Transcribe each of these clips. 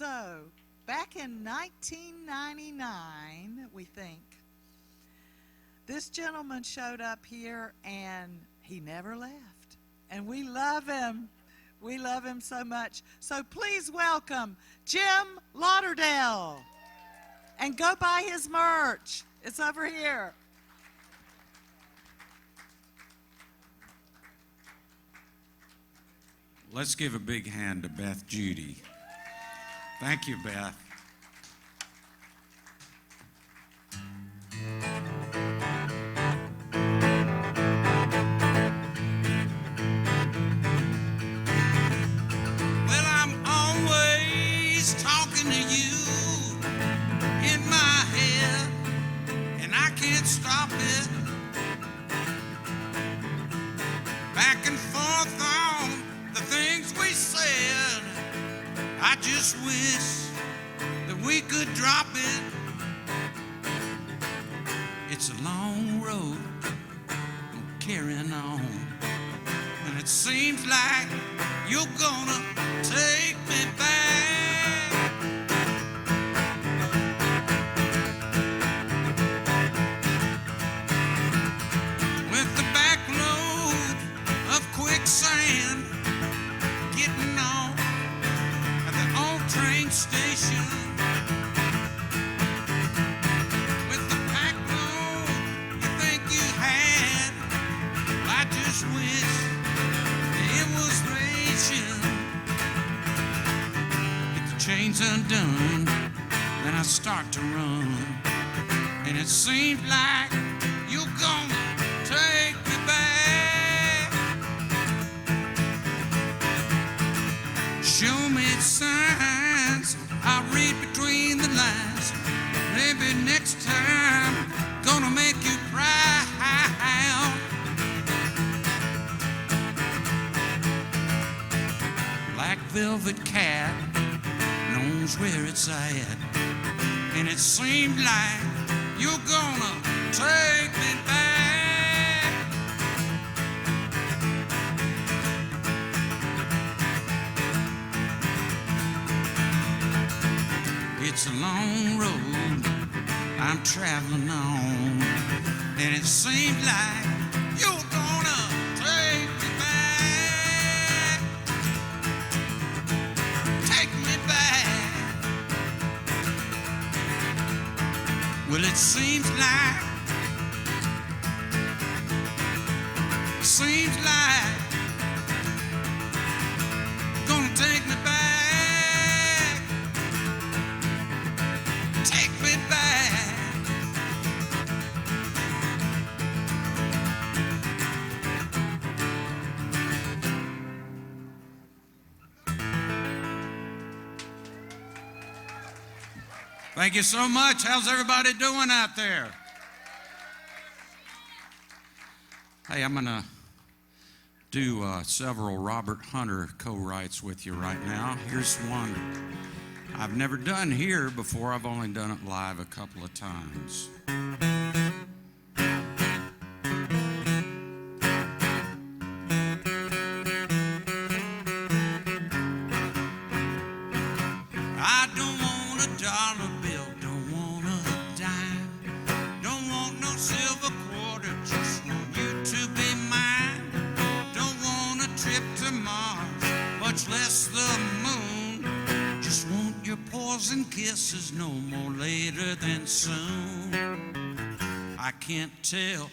So, back in 1999, we think, this gentleman showed up here and he never left. And we love him. We love him so much. So please welcome Jim Lauderdale. And go buy his merch. It's over here. Let's give a big hand to Beth Judy. Thank you, Beth. Well, I'm always talking to you in my head, and I can't stop it. Back and forth on the things we said. I just wish that we could drop it. It's a long road carrying on, and it seems like you're gonna take me back. With the back load of quicksand, getting on at the old train station. With the pack load you think you had, I just wish it was racing. Get the chains undone, then I start to run, and it seems like you're gonna take me back. Show me signs, I'll read between the lines. Maybe next time, gonna make you proud. Black velvet cat knows where it's at, and it seems like you're gonna take me back. It's a long road I'm traveling on, and it seems like you're gonna take me back. Take me back. Well, it seems like gonna take me back. Take me back. Thank you so much. How's everybody doing out there? Hey, I'm gonna do several Robert Hunter co-writes with you right now. Here's one I've never done here before. I've only done it live a couple of times. I don't want a dollar bill, don't want a dime, don't want no silver quarter, just want you to be mine. Don't want a trip to Mars, much less the moon. Just want your poison kisses, no more later than soon. I can't tell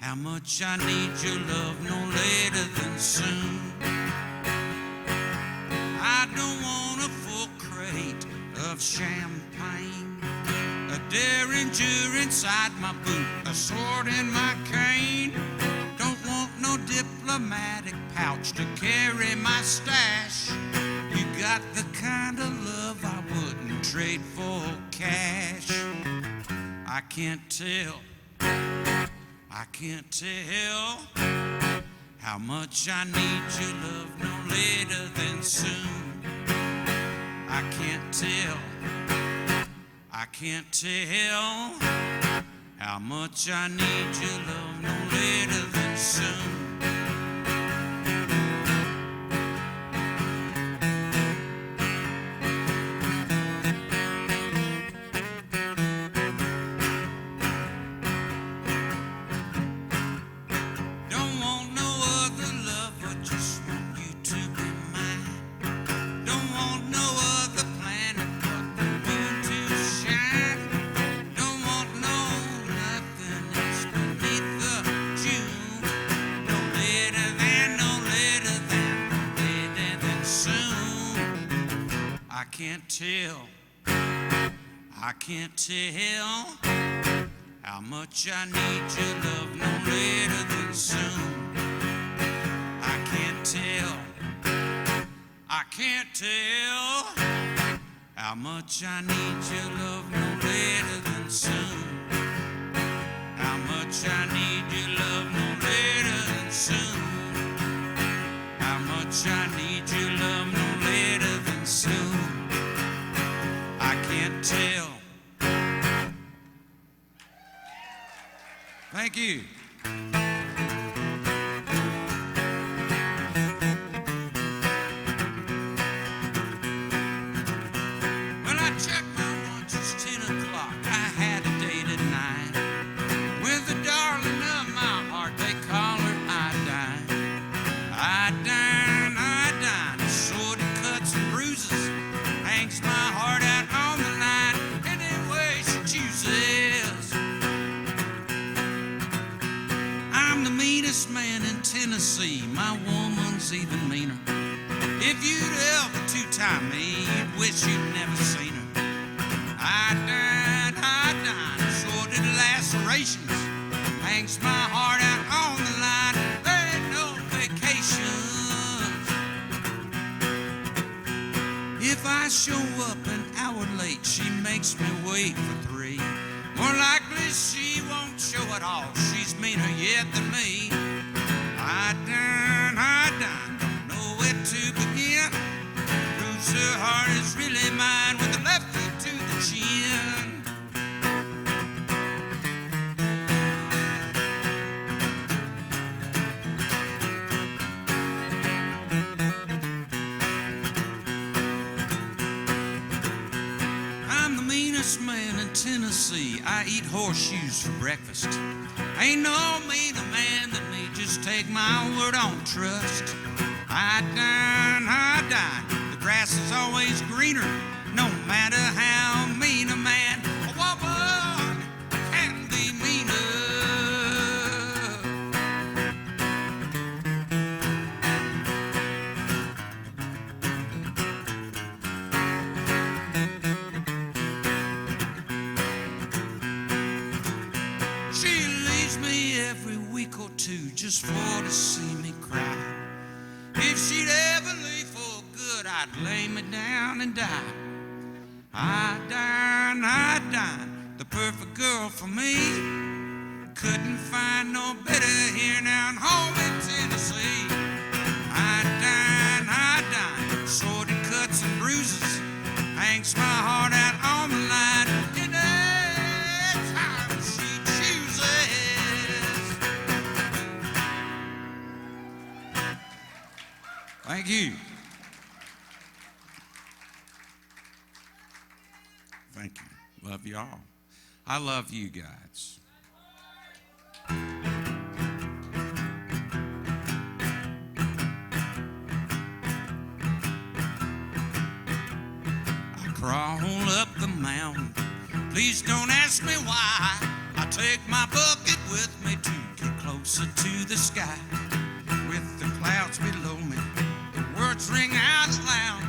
how much I need your love, no later than soon. I don't want a full crate of champagne, a derringer inside my boot, a sword in my cane. Don't want no diplomatic pouch to carry my stash. You got the kind of love I wouldn't trade for cash. I can't tell how much I need your love, no later than soon. I can't tell how much I need your love, no later than soon. can't tell how much I need your love no later than soon. I can't tell how much I need your love no later than soon. How much I need your love no later than soon. How much I need your love no later than soon. I can't tell. Thank you. Well, I checked my watch, it's 10 o'clock. I had a date at 9 with the darling of my heart. They call her Iodine. Iodine, assorted cuts and bruises, hangs my heart out on the line any way she chooses. I'm the meanest man in Tennessee. My woman's even meaner. If you'd ever two-time me, you'd wish you'd never seen her. Iodine, assorted lacerations, hangs my heart out on the line. There ain't no vacations. If I show up an hour late, she makes me wait for 3. More likely she won't show at all. She's meaner yet than me. Iodine, don't know where to begin. Proves her heart is really mine with the left foot to the chin. I'm the meanest man in Tennessee. I eat horseshoes for breakfast. Ain't no meaner man than me. Just take my word on trust. Iodine, the grass is always greener, no matter how mean a man. A woman can be meaner. She leaves me every week or two just for to see me cry. If she'd ever leave for good, I'd lay me down and die. Iodine, the perfect girl for me. Couldn't find no better here now in home in Tennessee. Iodine, sordid cuts and bruises, hangs my heart out on the line. Any time she chooses. Thank you. Thank you. Love you all. I love you guys. I crawl up the mountain. Please don't ask me why. I take my bucket with me to get closer to the sky. With the clouds below me, words ring out loud.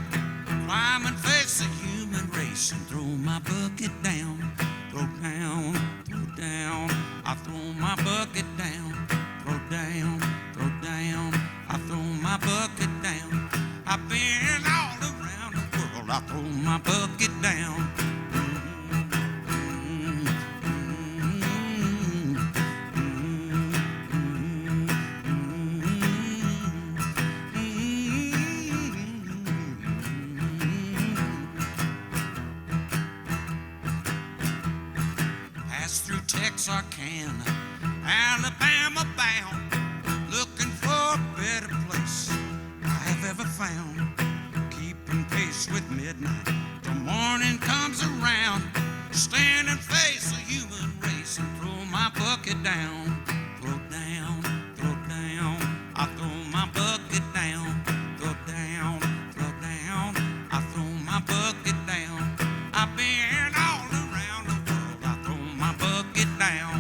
Climb and face the human race and throw my bucket down. Throw down, throw down. I throw my bucket down. Throw down, throw down. I throw my bucket down. I've been all around the world. I throw my bucket down. Texarkana, Alabama bound, looking for a better place I have ever found. Keeping pace with midnight till morning comes around. Stand and face the human race and throw my bucket down. Throw down, throw down. I throw my bucket down. Throw down, throw down. I throw my bucket down. I've been all around the world. I throw my bucket down.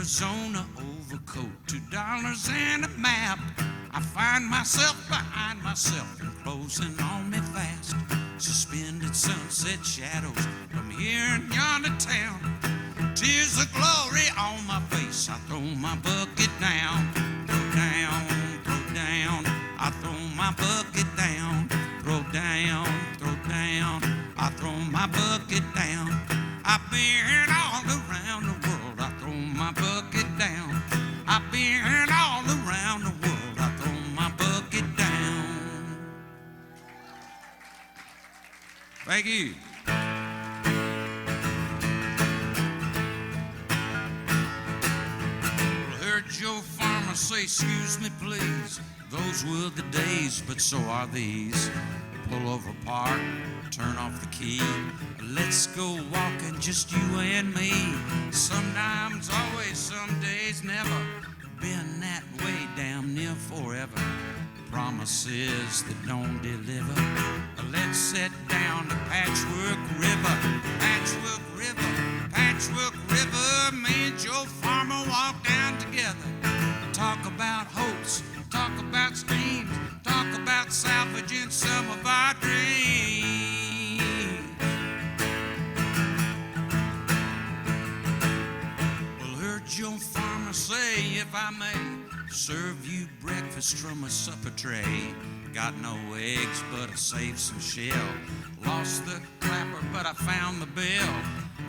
Arizona overcoat, $2 and a map. I find myself behind myself and closing on me fast. Suspended sunset shadows from here in yonder town. Tears of glory on my face. I throw my bucket down, throw down, throw down. I throw my bucket down, throw down, throw down. I throw my bucket down. I've been all around the world. I throw my bucket down. I've been all around the world. I throw my bucket down. Thank you. Joe Farmer say, excuse me please, those were the days, but so are these. Pull over, park, turn off the key, let's go walking, just you and me. Sometimes, always, some days, never been that way, damn near forever. Promises that don't deliver. Let's sit down to Patchwork River, Patchwork River, Patchwork River. Me and Joe Farmer walk down together. Talk about hopes, talk about schemes, talk about salvaging some of our dreams. Well, heard Joe Farmer say, if I may, serve you breakfast from a supper tray. Got no eggs, but I saved some shell. Lost the clapper, but I found the bell.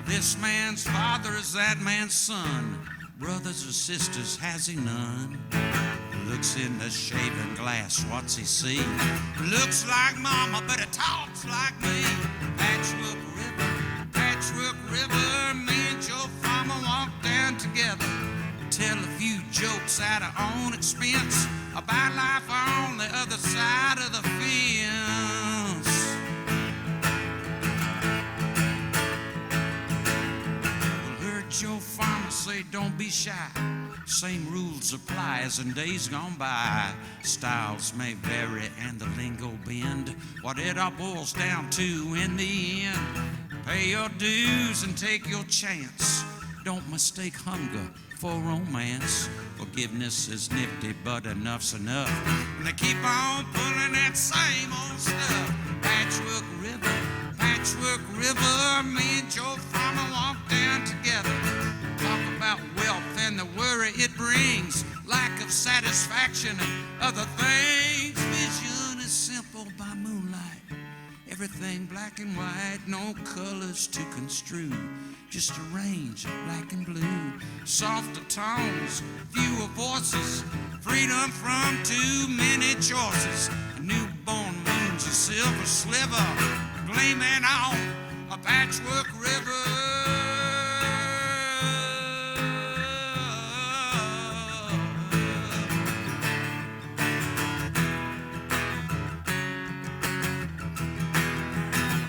This man's father is that man's son. Brothers or sisters, has he none? Looks in the shaving glass, what's he see? Looks like mama, but it talks like me. Patchwork River, me and Joe Farmer walk down together. Tell a few jokes at our own expense about life on the other side of the fence. Joe Farmer say, don't be shy. Same rules apply as in days gone by. Styles may vary and the lingo bend. What it all boils down to in the end, pay your dues and take your chance. Don't mistake hunger for romance. Forgiveness is nifty, but enough's enough. And they keep on pulling that same old stuff. Patchwork River, me and Joe Farmer walk down together. Talk about wealth and the worry it brings, lack of satisfaction and other things. Vision is simple by moonlight, everything black and white, no colors to construe, just a range of black and blue. Softer tones, fewer voices, freedom from too many choices. A newborn moon's a silver sliver, gleaming on a Patchwork River.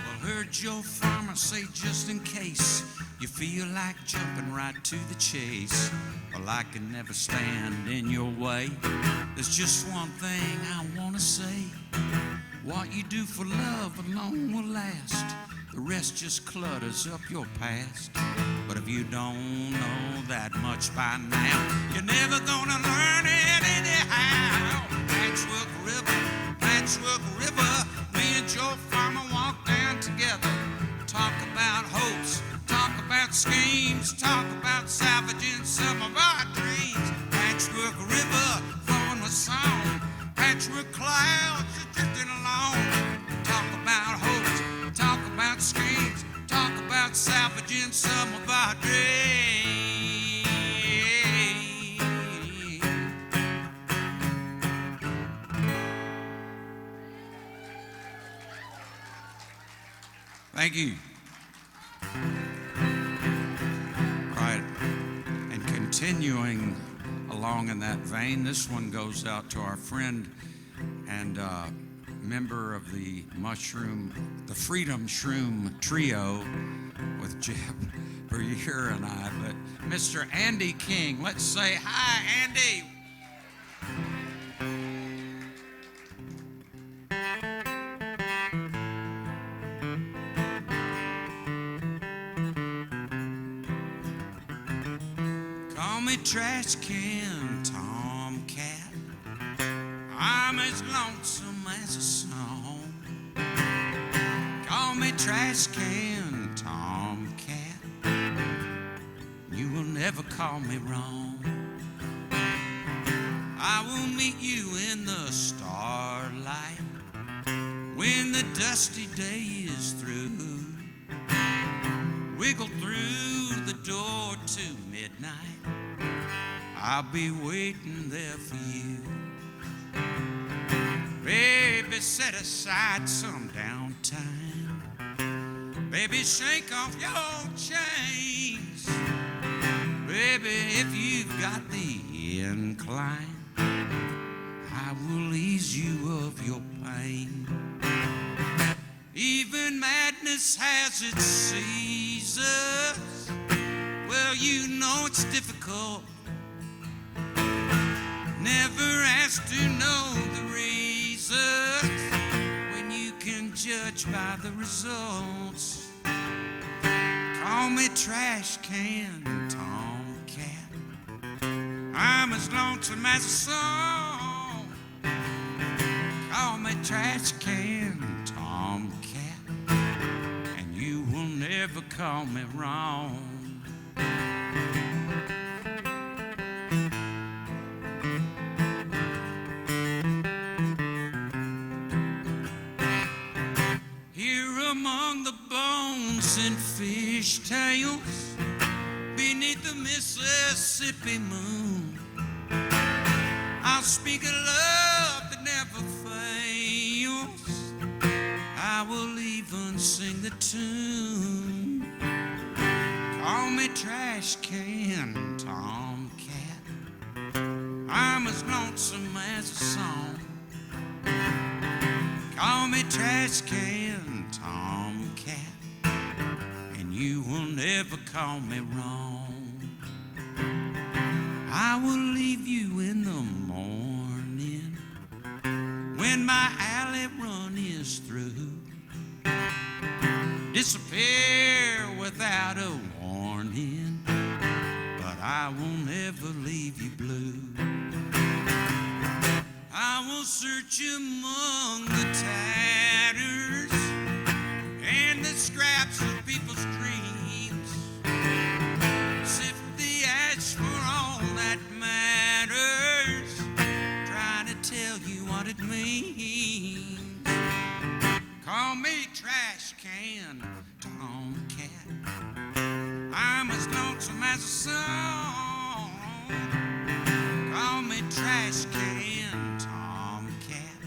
Well, heard Joe Farmer say, just in case you feel like jumping right to the chase, well, I can never stand in your way. There's just one thing I want to say. What you do for love alone will last. The rest just clutters up your past. But if you don't know that much by now, you're never gonna learn it anyhow. Patchwork River, me and Joe Farmer walk down together. Talk about hopes, talk about schemes, talk about salvaging some of our dreams. Patchwork River, flowing with song. Patchwork clouds just drifting along. Talk about hopes, talk about schemes, talk about salvaging some of our dreams. Thank you. Right, and continuing along in that vein, this one goes out to our friend and member of the Freedom Shroom Trio with Jeb Puryear and I, but Mr. Andy King. Let's say hi, Andy. Come me Trash Can Tomcat. I'm as lonesome as a song. Call me Trash Can Tomcat. You will never call me wrong. I will meet you in the starlight when the dusty day is through. Wiggle through the door to midnight. I'll be waiting there for you. Baby, set aside some downtime. Baby, shake off your chains. Baby, if you've got the incline, I will ease you of your pain. Even madness has its seasons. Well, you know it's difficult. Never ask to know the reasons when you can judge by the results. Call me Trash Can Tomcat. I'm as lonesome as a song. Call me Trash Can Tomcat, and you will never call me wrong. Here among the bones and fish tails, beneath the Mississippi moon, I'll speak a love that never fails. I will even sing the tune. Call me Trash Can Tomcat. I'm as lonesome as a song. Call me Trash Can Tomcat, and you will never call me wrong. I will leave you in the morning when my alley run is through. Disappear without a warning, but I will never leave you blue. I will search among the tatters and the scraps of people's dreams, sift the ash for all that matters, try to tell you what it means. Call me Trash Can Tomcat. I'm as lonesome as a song. Call me Trash Can Tomcat,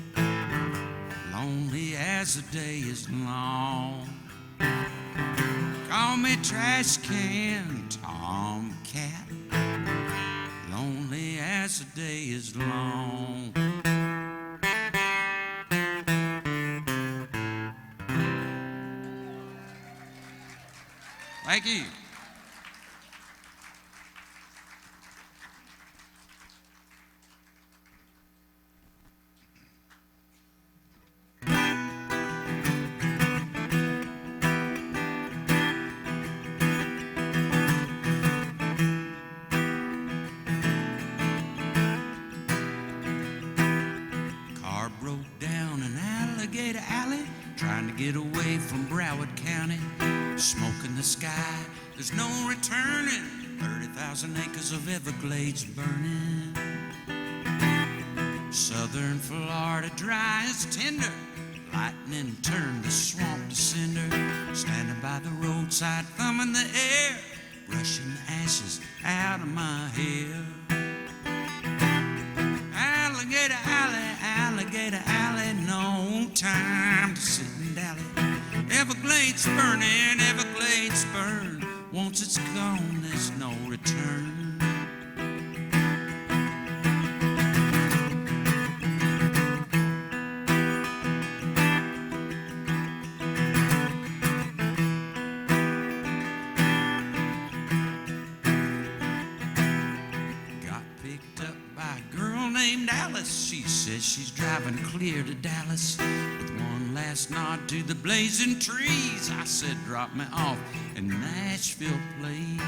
lonely as the day is long. Call me Trash Can Tomcat, lonely as the day is long. Thank you. Car broke down in Alligator Alley, trying to get away from Broward County. Smoke in the sky, there's no returning. 30,000 acres of Everglades burning. Southern Florida dry as tinder. Lightning turned the swamp to cinder. Standing by the roadside, thumb in the air, brushing the ashes out of my hair. Alligator Alley, Alligator Alley, no time to sit and dally. Everglades burning, Everglades burn. Once it's gone, there's no return. Got picked up by a girl named Alice. She says she's driving clear to Dallas. With one last nod to the blazing trees, I said, drop me off in Nashville, please.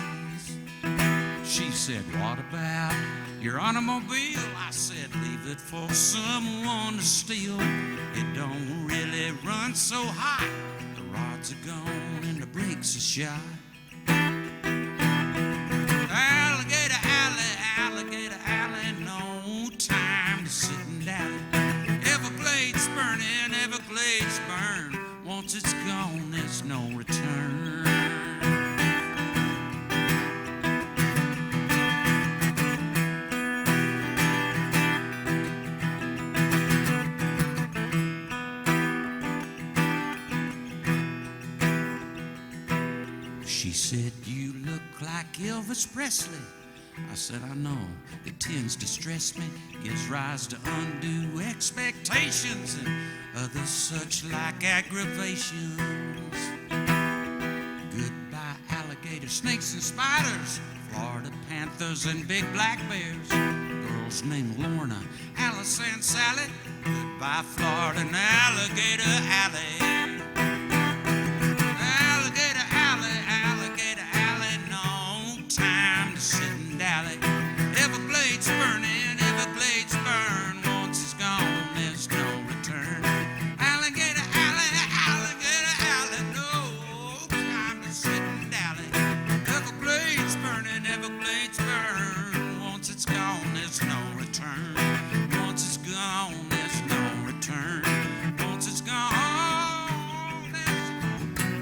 She said, what about your automobile? I said, leave it for someone to steal. It don't really run so hot. The rods are gone and the brakes are shot. Alligator alley, alligator alley, no time to sit and dally. Everglades burning, Everglades burn. Once it's gone, there's no return. She said, you look like Elvis Presley. I said, I know, it tends to stress me, gives rise to undue expectations and other such like aggravations. Goodbye, alligator, snakes and spiders, Florida panthers and big black bears, girls named Lorna, Alice and Sally. Goodbye, Florida and alligator alley. Alligator alley, alligator alley, no time to sit and dally. Everglades burning, Everglades burn. Once it's gone, there's no return. Alligator alley, no time to sit and dally. Everglades burning, Everglades burn. Once it's gone, there's no return. Once it's gone, there's no return. Once it's gone, there's no return.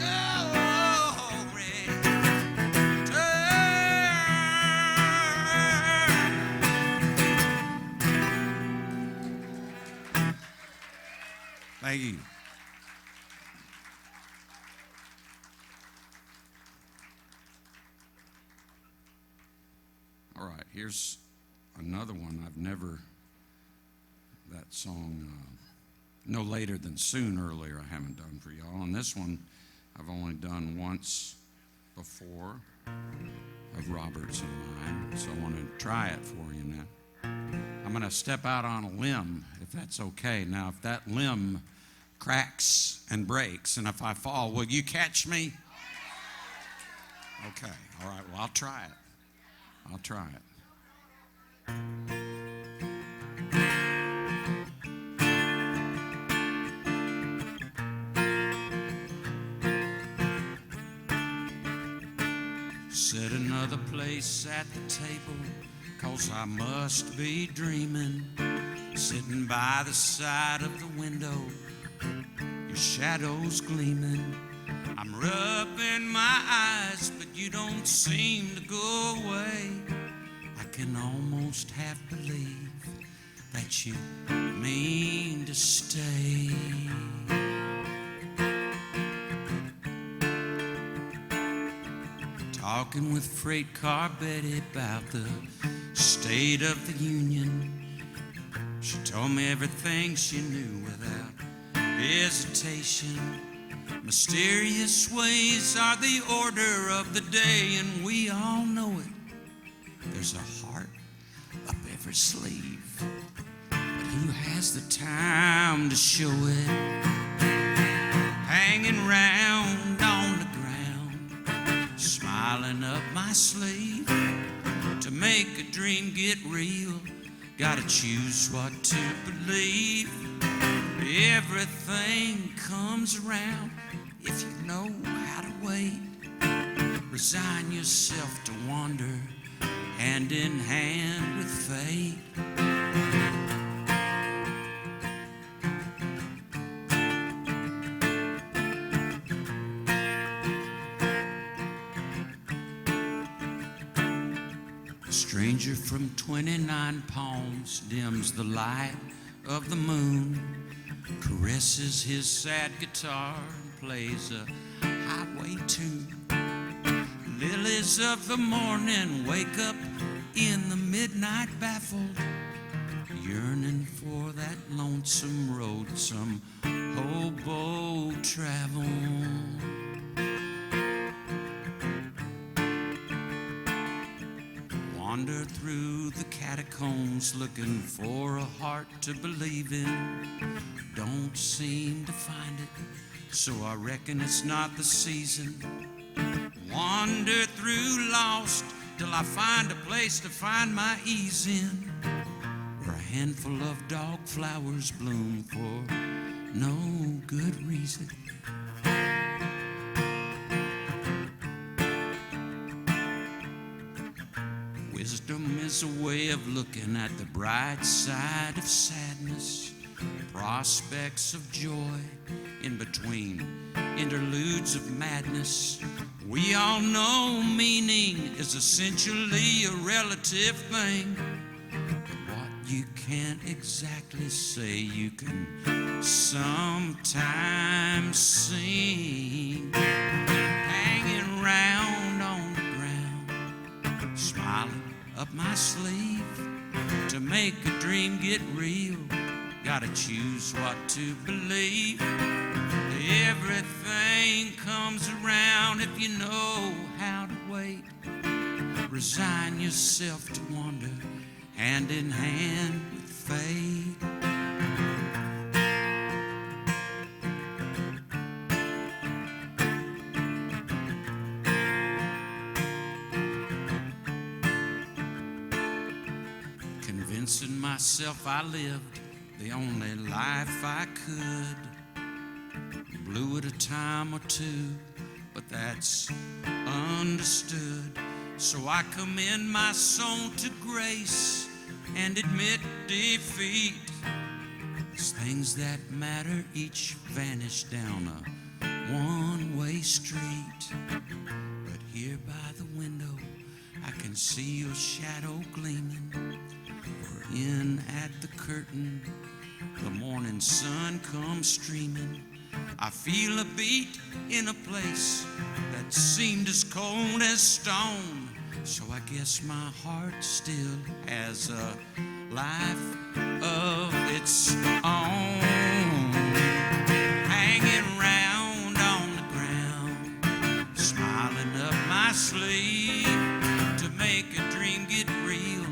Thank you. All right, here's another one. I've never, that song, No Later Than Soon earlier, I haven't done for y'all. And this one I've only done once before of Robert's and mine, so I want to try it for you now. I'm going to step out on a limb, if that's okay. Now, if that limb cracks and breaks, and if I fall, will you catch me? Okay, all right, well, I'll try it. I'll try it. Set another place at the table, 'cause I must be dreaming. Sitting by the side of the window, your shadow's gleaming. I'm rubbing my eyes, but you don't seem to go away. I can almost half believe that you mean to stay. Talking with Freight Car Betty about the State of the Union. She told me everything she knew without hesitation. Mysterious ways are the order of the day, and we all know it. There's a heart up every sleeve, but who has the time to show it? Hanging round on the ground, smiling up my sleeve. To make a dream get real, gotta choose what to believe. Everything comes around if you know how to wait. Resign yourself to wander hand in hand with fate. A stranger from 29 Palms dims the light of the moon, caresses his sad guitar and plays a highway tune. Lilies of the morning wake up in the midnight baffled, yearning for that lonesome road some hobo travel. Wander through the catacombs looking for a heart to believe in. Don't seem to find it, so I reckon it's not the season. Wander through lost till I find a place to find my ease in, where a handful of dog flowers bloom for no good reason. Wisdom is a way of looking at the bright side of sadness, prospects of joy in between interludes of madness. We all know meaning is essentially a relative thing. What you can't exactly say, you can sometimes sing. Hanging round on the ground, smiling up my sleeve. To make a dream get real, gotta choose what to believe. Everything comes around if you know how to wait. Resign yourself to wander hand in hand with fate. Convincing myself I lived the only life I could. Blew it a time or two, but that's understood. So I commend my soul to grace and admit defeat. As things that matter each vanish down a one-way street. But here by the window I can see your shadow gleaming. We're in at the curtain, the morning sun comes streaming. I feel a beat in a place that seemed as cold as stone. So I guess my heart still has a life of its own. Hanging round on the ground, smiling up my sleeve. To make a dream get real,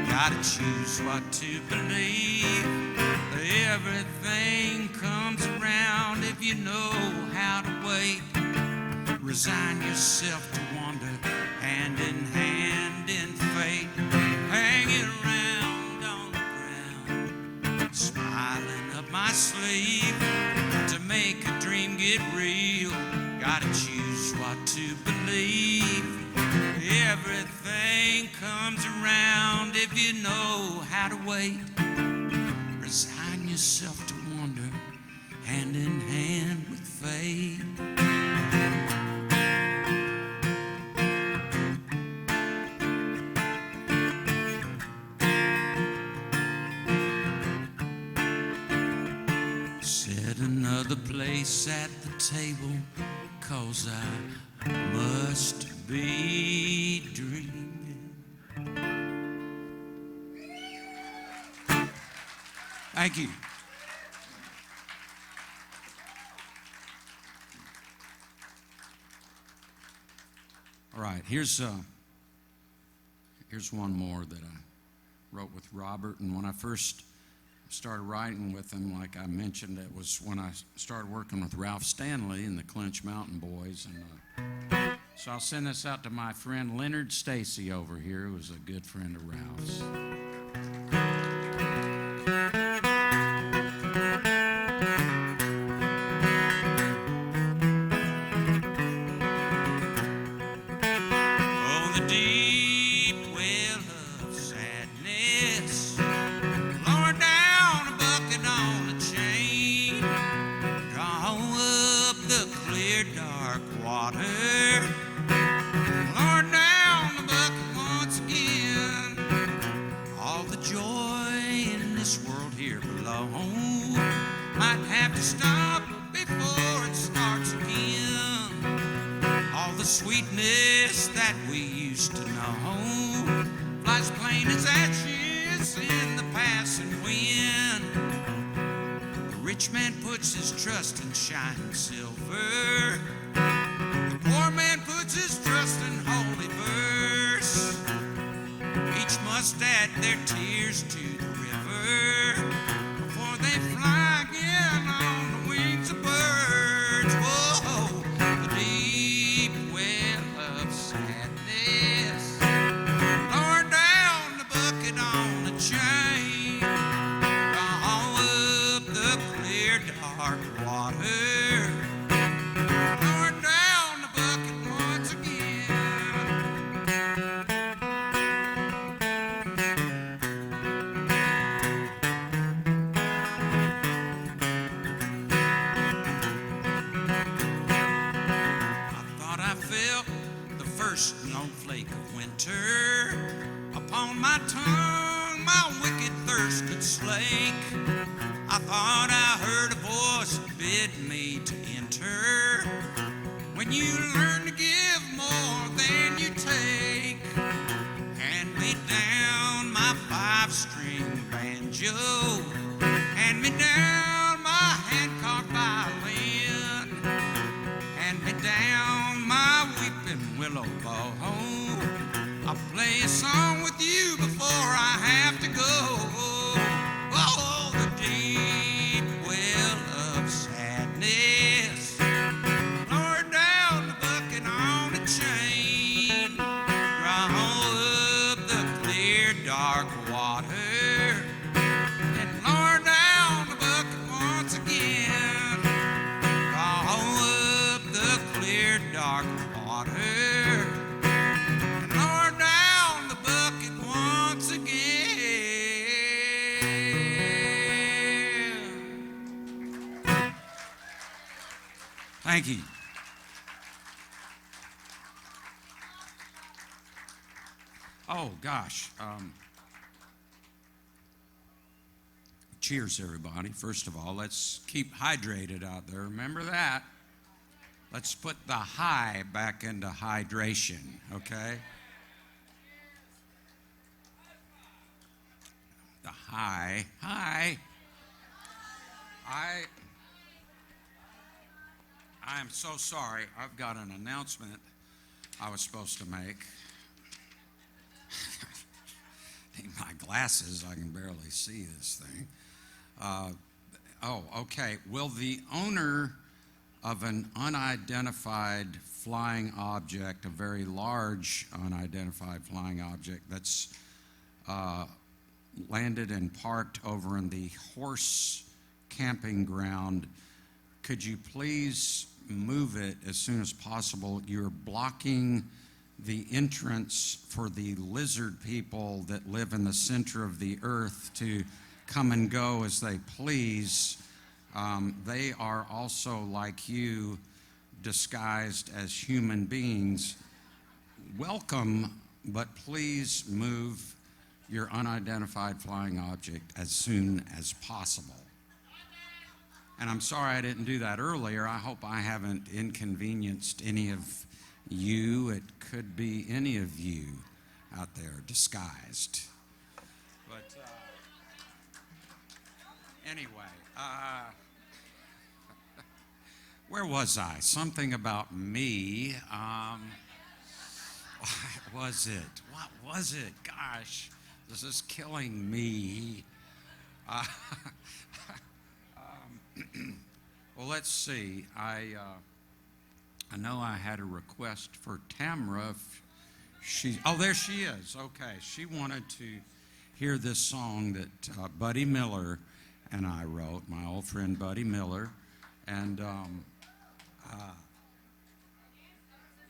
gotta choose what to believe. Everything comes around if you know how to wait. Resign yourself to wander hand in hand in fate. Hanging around on the ground, smiling up my sleeve. To make a dream get real, gotta choose what to believe. Everything comes around if you know how to wait. Resign yourself to wander hand in hand with fate. Set another place at the table, 'cause I must be dreaming. Thank you. All right, here's one more that I wrote with Robert, and when I first started writing with him, like I mentioned, it was when I started working with Ralph Stanley and the Clinch Mountain Boys, and so I'll send this out to my friend Leonard Stacy over here, who was a good friend of Ralph's. Sweetness that we used to know flies plain as ashes in the passing wind. The rich man puts his trust in shining silver. The poor man puts his trust in holy verse. Each must add their tears to the river before they fly again on the wings of birds. Whoa, the deep well of sadness felt the first snowflake of winter. Upon my tongue, my wicked thirst could slake. I thought I heard a voice bid me to enter. When you learn to give more than you take, hand me down my 5-string banjo, hand me down my hand-carved violin, hand me down my weeping willow bow. I'll play a song with you before I have to go. Oh, the deep well of sadness, lower down the bucket on a chain, draw up the clear dark water, and lower down the bucket once again, draw up the clear dark water. Thank you. Oh, gosh. Cheers, everybody. First of all, let's keep hydrated out there. Remember that. Let's put the high back into hydration, okay? The high. I'm so sorry. I've got an announcement I was supposed to make. Need my glasses. I can barely see this thing. Okay. Will the owner of an unidentified flying object, a very large unidentified flying object that's landed and parked over in the horse camping ground, could you please move it as soon as possible? You're blocking the entrance for the lizard people that live in the center of the earth to come and go as they please. They are also, like you, disguised as human beings. Welcome, but please move your unidentified flying object as soon as possible. And I'm sorry I didn't do that earlier. I hope I haven't inconvenienced any of you. It could be any of you out there disguised. But anyway, where was I? Something about me. What was it? What was it? Gosh, this is killing me. Well, let's see. I know I had a request for Tamra. There she is. Okay, she wanted to hear this song that Buddy Miller and I wrote, my old friend Buddy Miller, and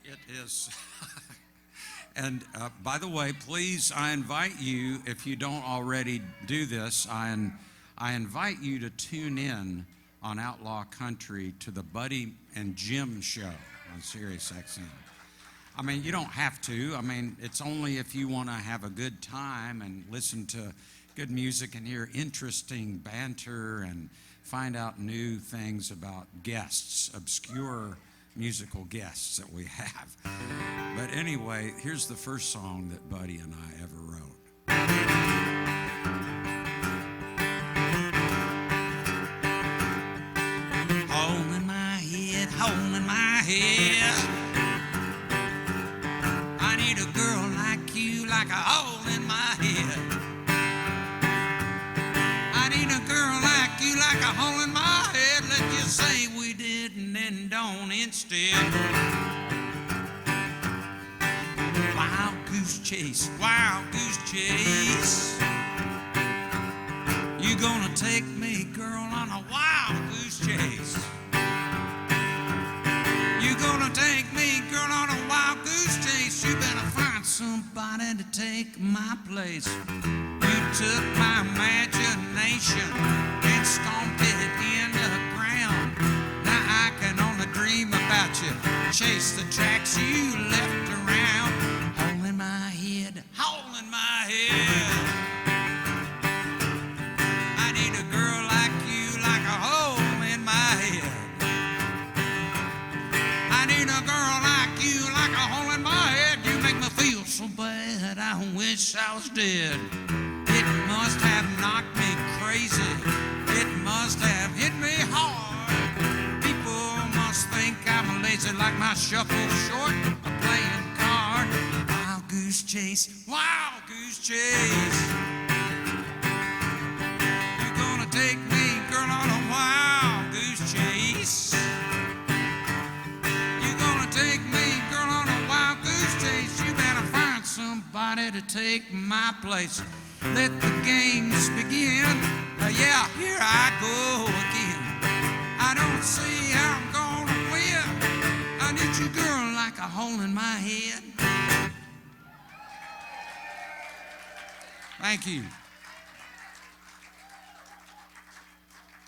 it is. And by the way, please, I invite you, if you don't already do this, I invite you to tune in on Outlaw Country to the Buddy and Jim show on Sirius XM. I mean, you don't have to. I mean, it's only if you want to have a good time and listen to good music and hear interesting banter and find out new things about guests, obscure musical guests that we have. But anyway, here's the first song that Buddy and I ever wrote. Hole in my head, hole in my head. I need a girl like you, like a hole in my head. I need a girl like you, like a hole in my head. Let's just say we didn't and don't instead. Wild goose chase, wild goose chase. You gonna take me, girl, on a wild goose chase. You gonna take me, girl, on a wild goose chase. You better find somebody to take my place. You took my imagination and stomped it in the ground. Now I can only dream about you chase the tracks you left around. Hole in my head, hole in my head. I need a girl like you, like a hole in my head. I need a girl like you, like a hole in my head. You make me feel so bad, I wish I was dead. It must have knocked me crazy. It must have hit me hard. People must think I'm lazy, like my shuffle short, a playing card. Wild goose chase, wild goose chase. You're gonna take me, girl, on a wild goose chase. You're gonna take me, girl, on a wild goose chase. You better find somebody to take my place. Let the games begin. Yeah, here I go again. I don't see how I'm gonna win. I need you, girl, like a hole in my head. Thank you.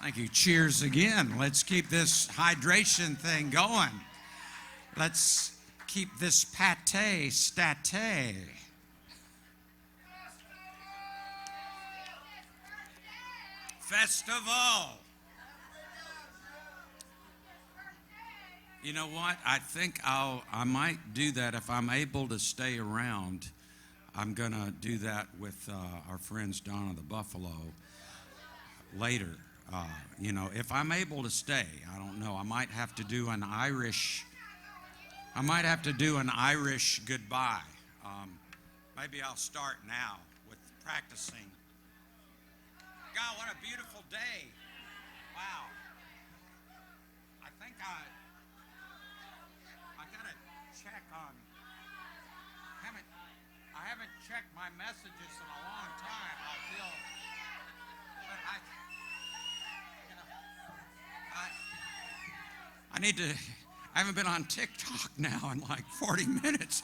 Thank you. Cheers again. Let's keep this hydration thing going. Let's keep this pate state. Festival. You know what? I think I might do that if I'm able to stay around. I'm gonna do that with our friends Donna the Buffalo later. You know, if I'm able to stay, I don't know. I might have to do an Irish goodbye. Maybe I'll start now with practicing. God, what a beautiful day. Wow. I think I gotta check on, I haven't checked my messages in a long time. I feel, but I need to, I haven't been on TikTok now in like 40 minutes.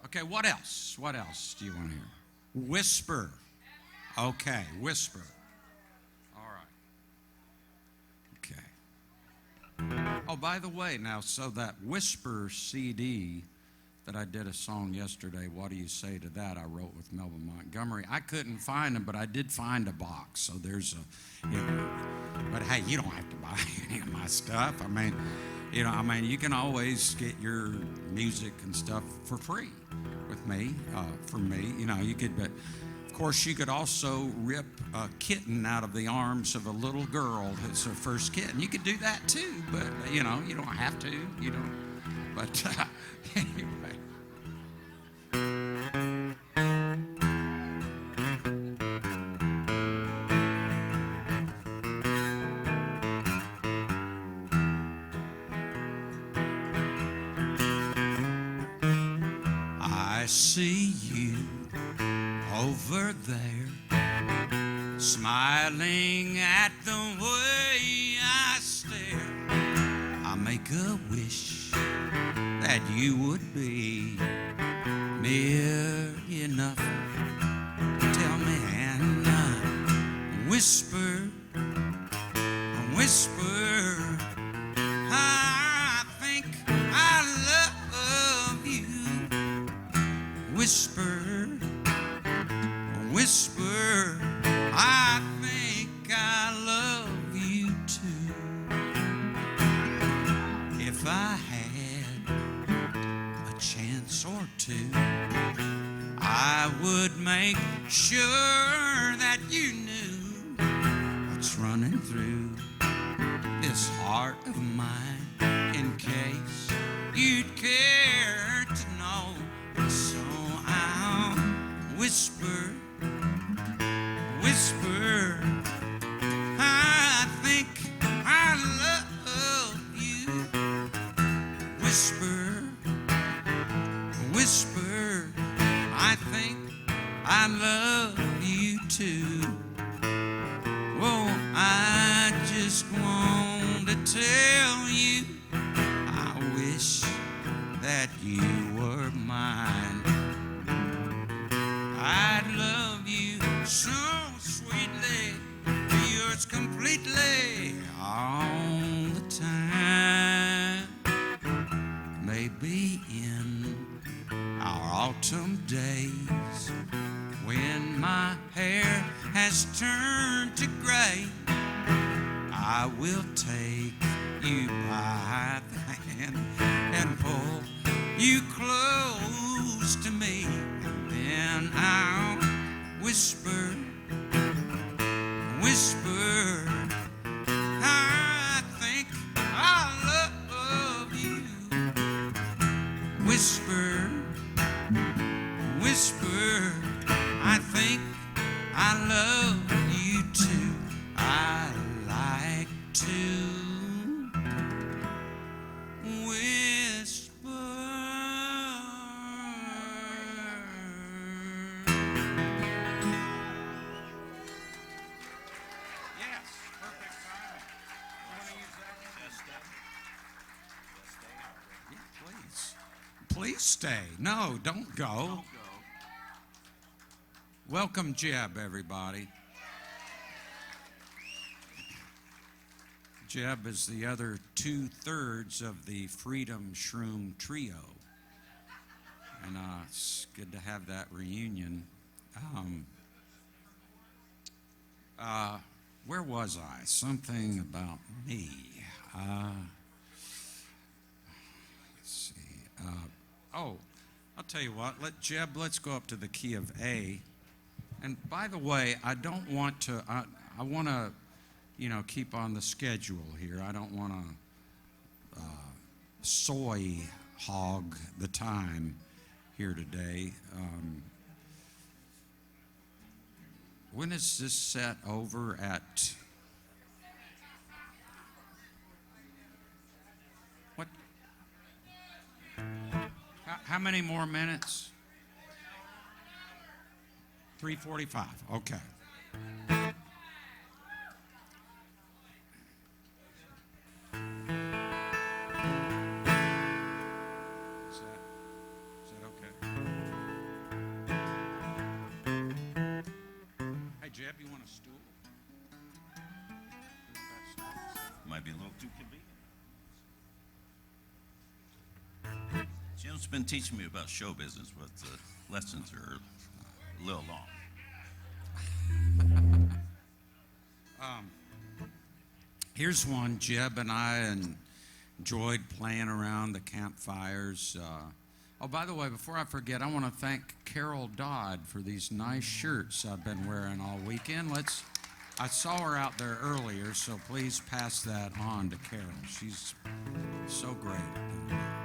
Okay, what else? What else do you want to hear? Whisper. Okay, whisper. All right. Okay. Oh, by the way, now, so that Whisper CD that I did a song yesterday, What Do You Say to That, I wrote with Melvin Montgomery. I couldn't find them, but I did find a box. So there's a, you know, but hey, you don't have to buy any of my stuff. I mean, you know, you can always get your music and stuff for free with me, from me. You know, you could, but of course, you could also rip a kitten out of the arms of a little girl that's her first kitten. You could do that too, but you know, you don't have to. You don't. But anyway. I see you over there, smiling at the way I stare. I make a wish that you would be near enough to tell me, and whisper, whisper, I think I love you. Whisper, whisper, I think I love you too. If I had a chance or two, I would make sure that you knew what's running through this heart of mine, in case you'd care to know. So I'll whisper, whisper, I think I love you. Whisper, whisper, I think I love you too. Oh, I just want to tell you, I wish that you were mine. I'd love you so sweetly words completely all the time. Maybe in our autumn days, when my hair has turned to gray, I will take you by the hand and pull you close to me, and then I'll whisper, whisper, I think I love you. Whisper, whisper, I think I love you too. I like to whisper. Yes, perfect timing. You want to use that? Yeah, please. Please stay. No, don't go. Welcome, Jeb, everybody. Jeb is the other 2/3 of the Freedom Shroom Trio. And it's good to have that reunion. Where was I? Something about me. Let's see. I'll tell you what. Let's go up to the key of A. And by the way, I don't want to, I want to, keep on the schedule here. I don't want to soy hog the time here today. When is this set over at? What? How many more minutes? 3:45. Okay. Is that okay? Hey, Jeb, you want a stool? Might be a little too convenient. Jim's been teaching me about show business, but the lessons are a little long. Here's one. Jeb and I enjoyed playing around the campfires. By the way, before I forget, I want to thank Carol Dodd for these nice shirts I've been wearing all weekend. I saw her out there earlier, so please pass that on to Carol. She's so great at doing that.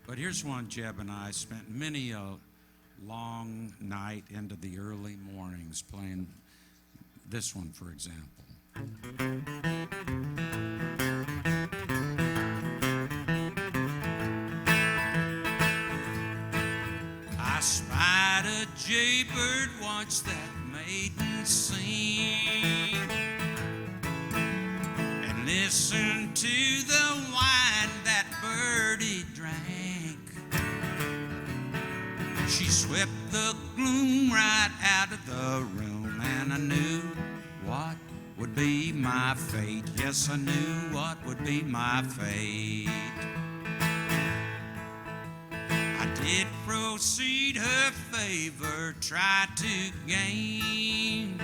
But here's one Jeb and I spent many a long night into the early mornings playing this one, for example. I spied a jaybird watch that maiden sing, and listened to the wine that birdie drank. She swept the gloom right out of the room, and I knew what would be my fate. Yes, I knew what would be my fate. I did proceed her favor, try to gain,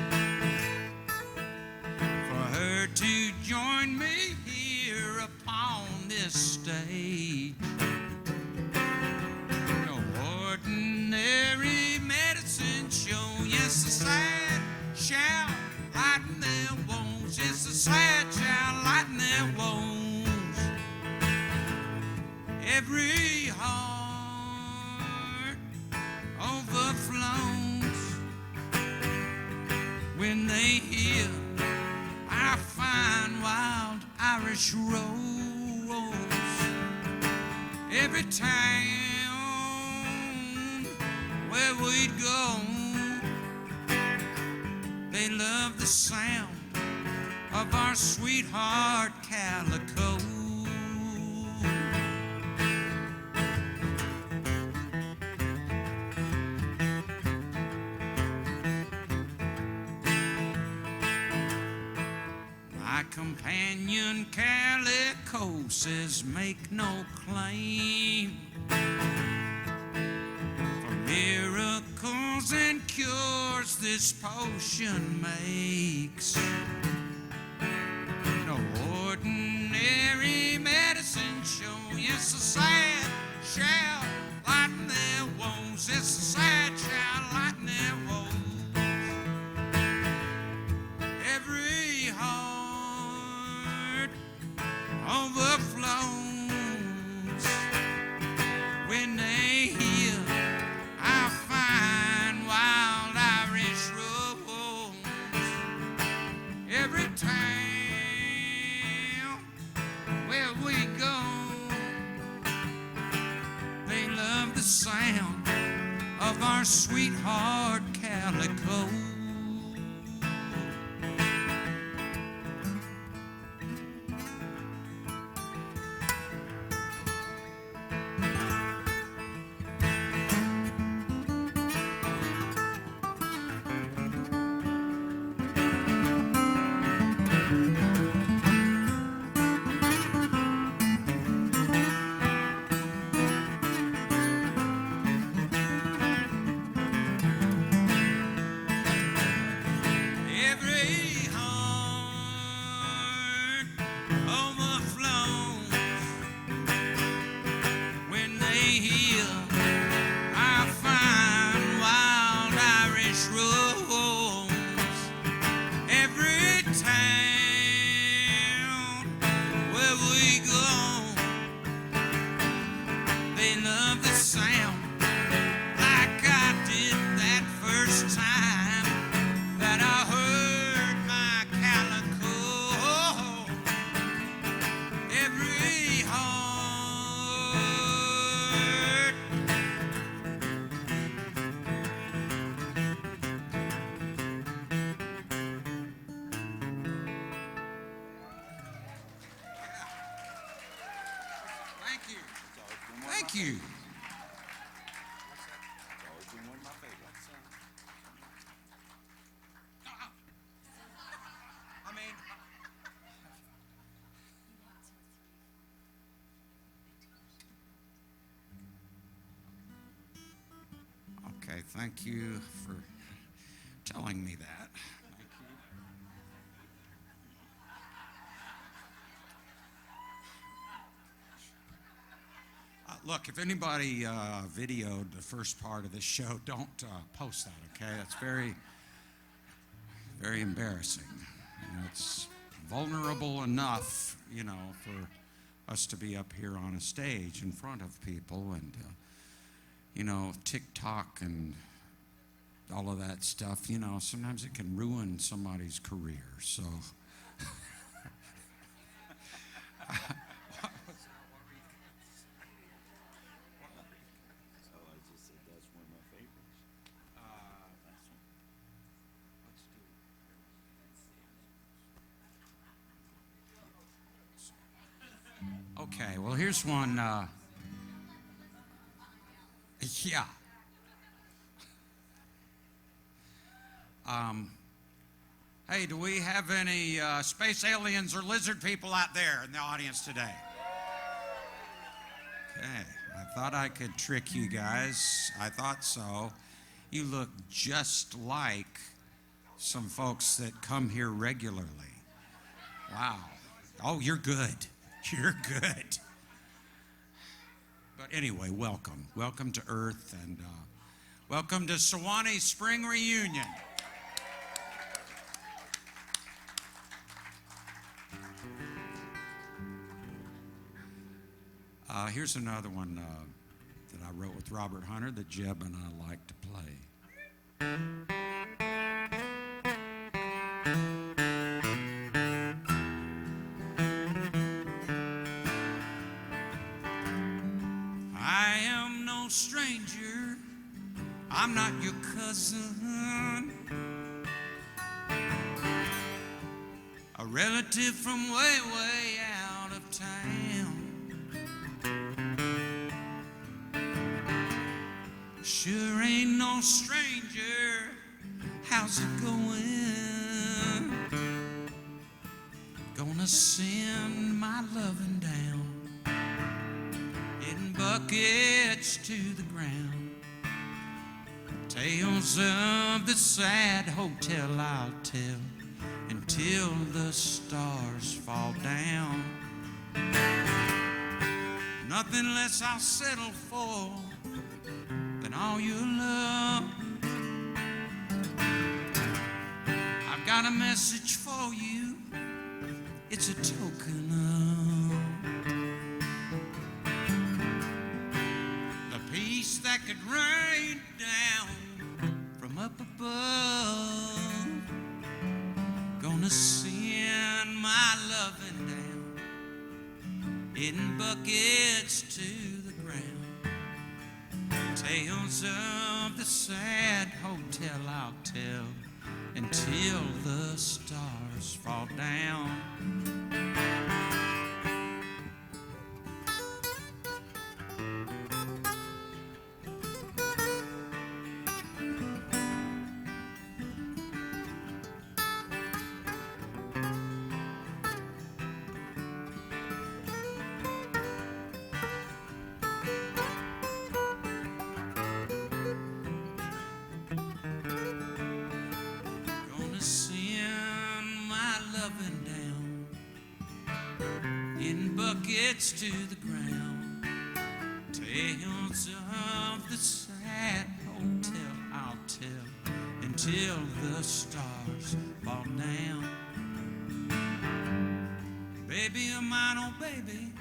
for her to join me here upon this stage. No ordinary medicine show, yes, the sad shall lighten their woes. Yes, the sad shall lighten their woes. Every heart overflows when they hear our fine wild Irish rose. Every town where we'd go, they love the sound of our sweetheart calico. companion Calico says make no claim for miracles and cures this potion makes. No ordinary medicine show. Yes, the sad shall lighten their woes. Yes, the sad shall lighten their woes. Every heart overflows when they hear I find wild Irish rose. Every town where we go, they love the sound of our sweetheart Calico. Thank you. Okay, thank you for telling me that. Look, if anybody videoed the first part of this show, don't post that, okay? That's very, very embarrassing. You know, it's vulnerable enough, you know, for us to be up here on a stage in front of people, and, you know, TikTok and all of that stuff, you know, sometimes it can ruin somebody's career, so... Okay, well, here's one. Yeah. Hey, do we have any space aliens or lizard people out there in the audience today? Okay, I thought I could trick you guys. I thought so. You look just like some folks that come here regularly. Wow. Oh, you're good. You're good. But anyway, welcome. Welcome to Earth, and welcome to Suwannee Spring Reunion. Here's another one that I wrote with Robert Hunter that Jeb and I like to play. Stranger, I'm not your cousin, a relative from way, way out of town. Sure ain't no stranger, how's it going? Gonna send my loving down in buckets to the ground. Tales of the sad hotel I'll tell until the stars fall down. Nothing less I'll settle for than all your love. I've got a message for you. It's a token of the peace that could rain down from up above. Gonna send my loving down in buckets to the ground. Tales of the sad hotel I'll tell until the stars fall down. Buckets to the ground. Tales of the sad hotel I'll tell until the stars fall down. Baby of mine, oh baby,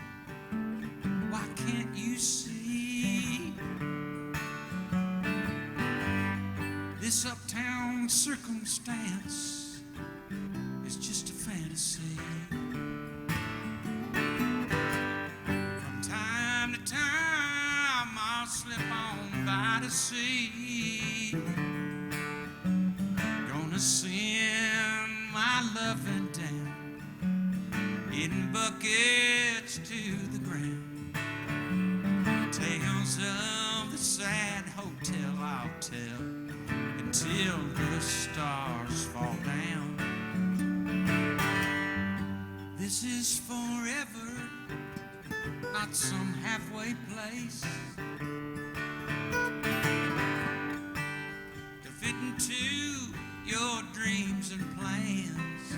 why can't you see this uptown circumstance is just a fantasy? See, gonna send my loving down in buckets to the ground. Tales of the sad hotel I'll tell until the stars fall down. This is forever, not some halfway place. To your dreams and plans,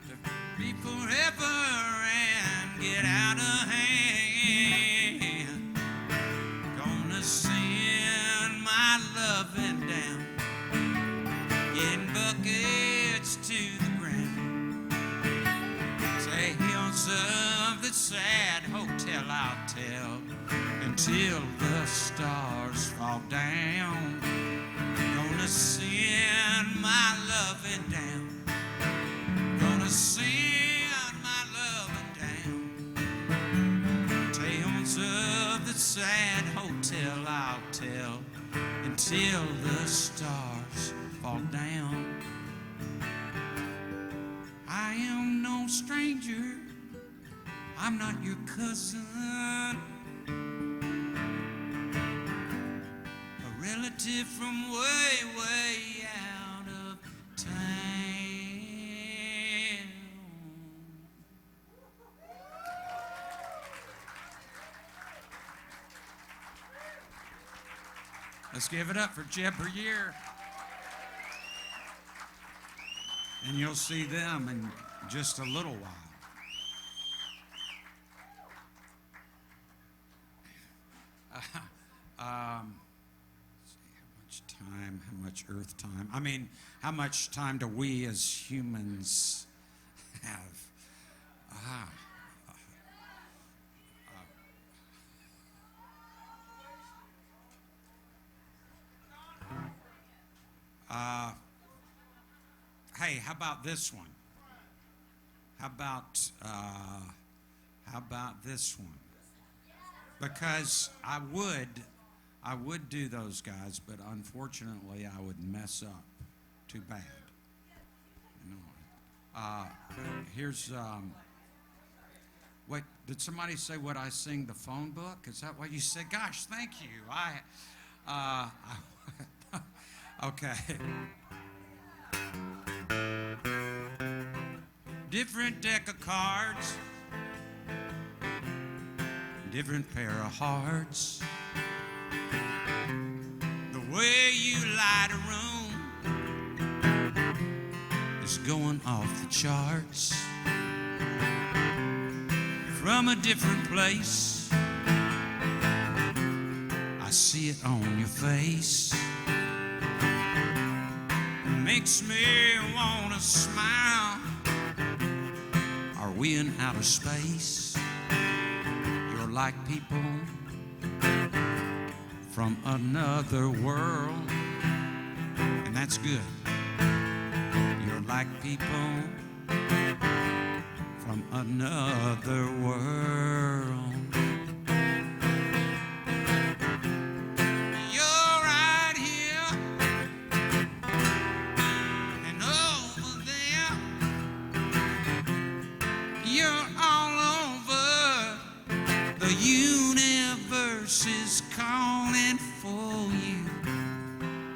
to be forever and get out of hand. Gonna send my loving down in buckets to the ground. Tales of the sad hotel I'll tell until the stars fall down. Gonna send my loving down. Gonna send my loving down. Tales of the sad hotel I'll tell until the stars fall down. I am no stranger, I'm not your cousin, relative from way, way out of town. Let's give it up for Jeb Puryear. And you'll see them in just a little while. How much earth time? I mean, how much time do we as humans have? Hey, how about this one? How about this one? Because I would do those guys, but unfortunately I would mess up too bad. You know, here's wait, did somebody say what I sing the phone book? Is that what you said? Gosh, thank you. Okay. different deck of cards, different pair of hearts. The way you light a room is going off the charts. From a different place, I see it on your face. It makes me wanna smile. Are we in outer space? You're like people from another world, and that's good. You're like people from another world. You're right here and over there. You're all over. The universe is calling for you.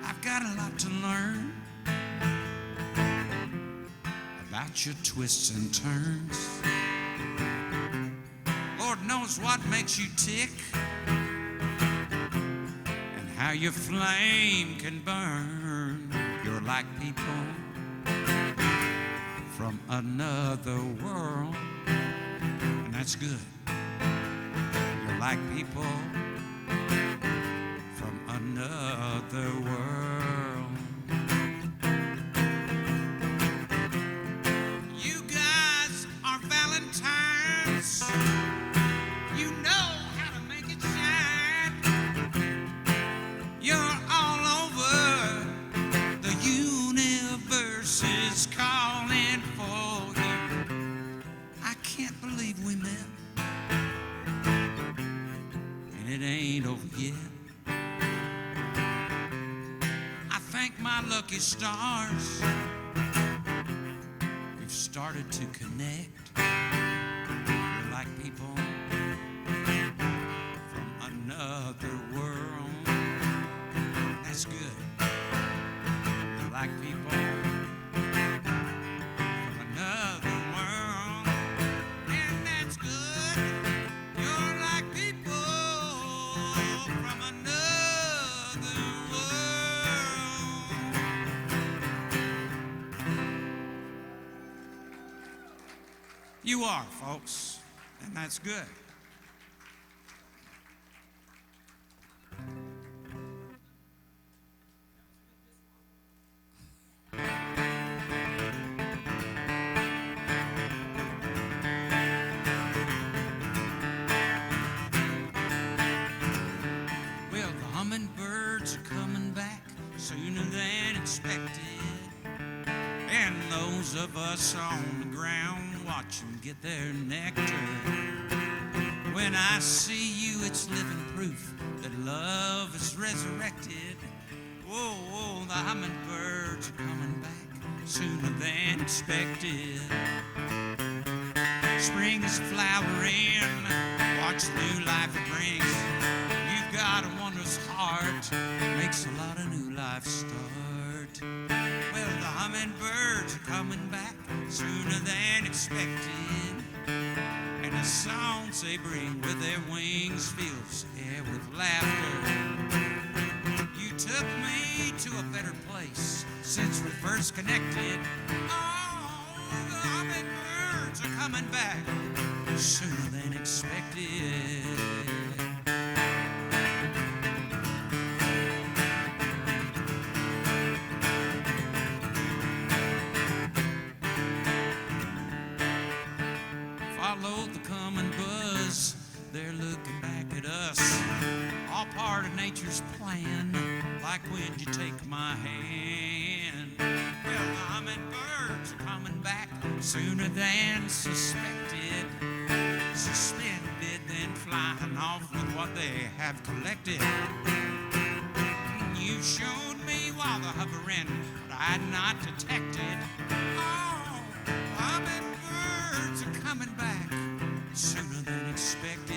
I've got a lot to learn about your twists and turns. Lord knows what makes you tick and how your flame can burn. You're like people from another world, and that's good. You're like people from another world. You guys are Valentines. You know how to make it shine. You're all over. The universe is calling for you. I can't believe we met, and it ain't over yet. I thank my lucky stars. We've started to connect. You're like people from another world. That's good. You're like people from another world, and that's good. You're like people from another world. You are, folks, and that's good. Well, the hummingbirds are coming back sooner than expected. And those of us on the ground watch them get their nectar. When I see you, it's living proof that love is resurrected. Whoa, whoa, the hummingbirds are coming back sooner than expected. Spring is flowering, watch the new life it brings. You've got a wondrous heart, makes a lot of new life start. Well, the hummingbirds are coming back sooner than expected. And the songs they bring with their wings fills the air with laughter. You took me to a better place since we first connected. Oh, the hummingbirds are coming back sooner than expected. Follow the coming buzz, they're looking back at us. All part of nature's plan, like when you take my hand. Well, the hummingbirds are coming back sooner than suspected. Suspended, then flying off with what they have collected. You showed me while they're hovering, but I'd not detected. Oh, hummingbirds are coming back sooner than expected.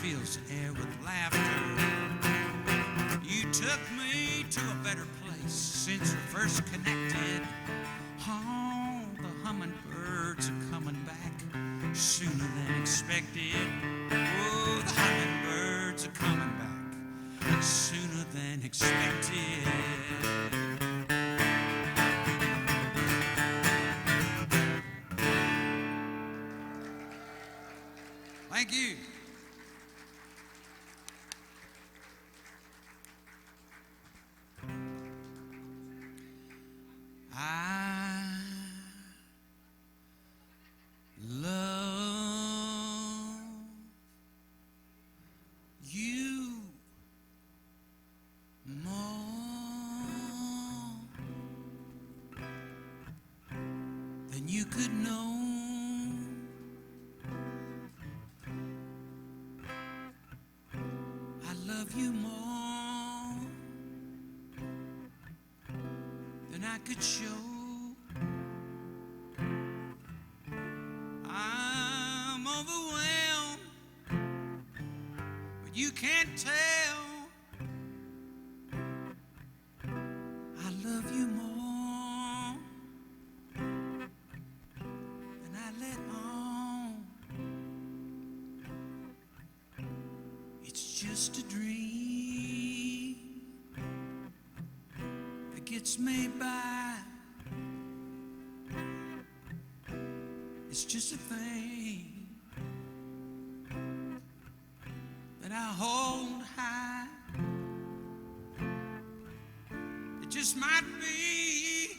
fills the air with laughter. You took me to a better place since we first connected. Oh, the hummingbirds are coming back sooner than expected. Oh, the hummingbirds are coming back sooner than expected. Thank you. I love you more than you could know. I love you more than I could show. I'm overwhelmed, but you can't tell. I love you more than I let on. It's just a dream that gets made by. It's just a thing that I hold high. It just might be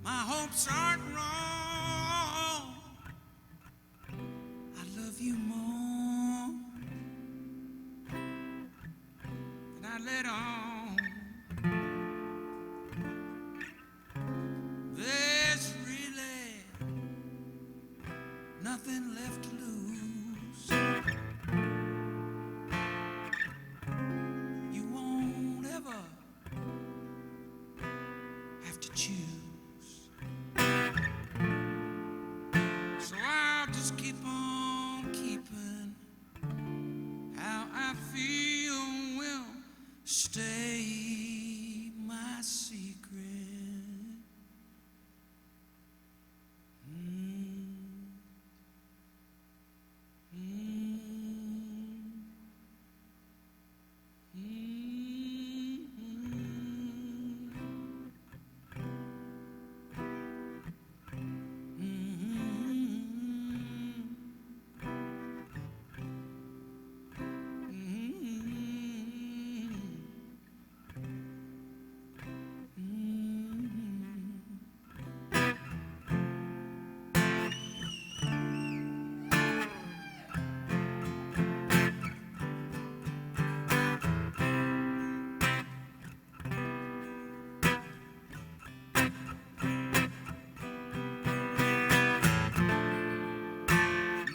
my hopes aren't wrong. I love you more than I let on. There's really nothing left to lose. You won't ever have to choose. So I'll just keep on keeping. How I feel will stay my secret.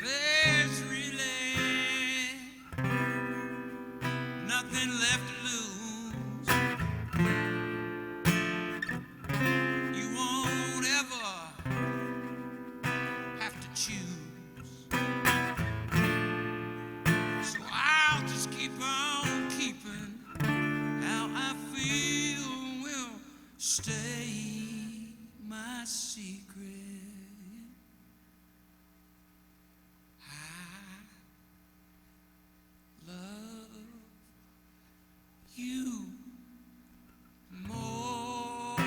There's really nothing left to lose. You won't ever have to choose. So I'll just keep on keeping. How I feel will stay my secret. I love you more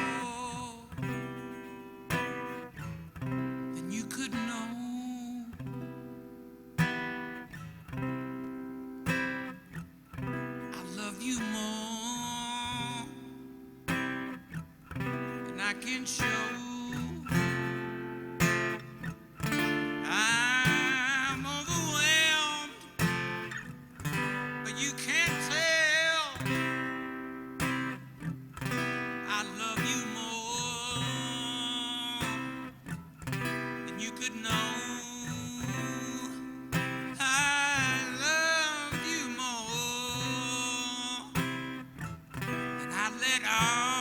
than you could know. I love you more than I can show. I'm overwhelmed, but you can't tell. I love you more than you could know. I love you more than I let on.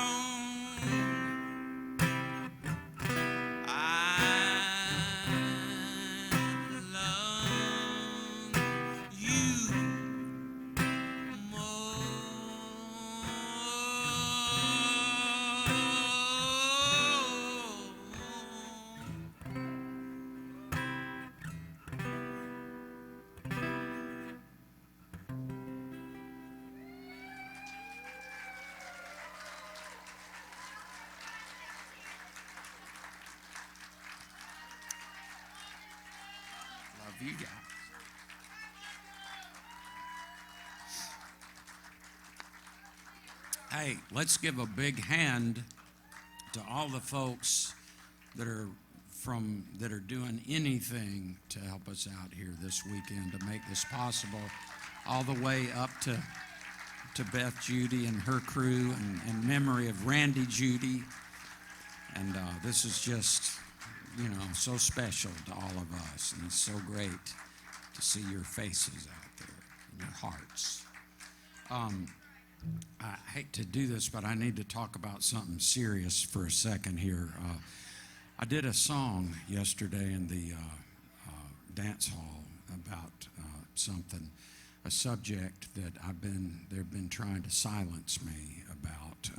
You guys. Hey, let's give a big hand to all the folks that are doing anything to help us out here this weekend to make this possible, all the way up to Beth Judy and her crew, and in memory of Randy Judy. And this is just, so special to all of us, and it's so great to see your faces out there and your hearts. I hate to do this, but I need to talk about something serious for a second here. I did a song yesterday in the dance hall about something, a subject that they've been trying to silence me about,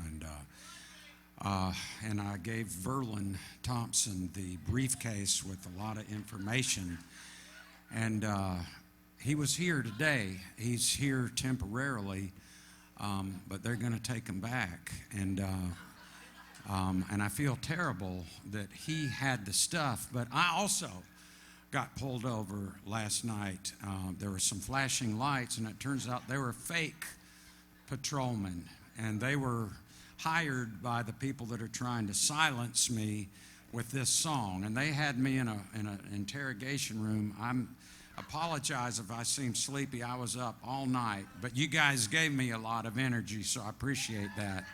and I gave Verlon Thompson the briefcase with a lot of information, and he was here today. He's here temporarily. But they're going to take him back, and I feel terrible that he had the stuff. But I also got pulled over last night. There were some flashing lights, and it turns out they were fake patrolmen, and they were hired by the people that are trying to silence me with this song. And they had me in an interrogation room. Apologize if I seem sleepy. I was up all night, but you guys gave me a lot of energy, so I appreciate that.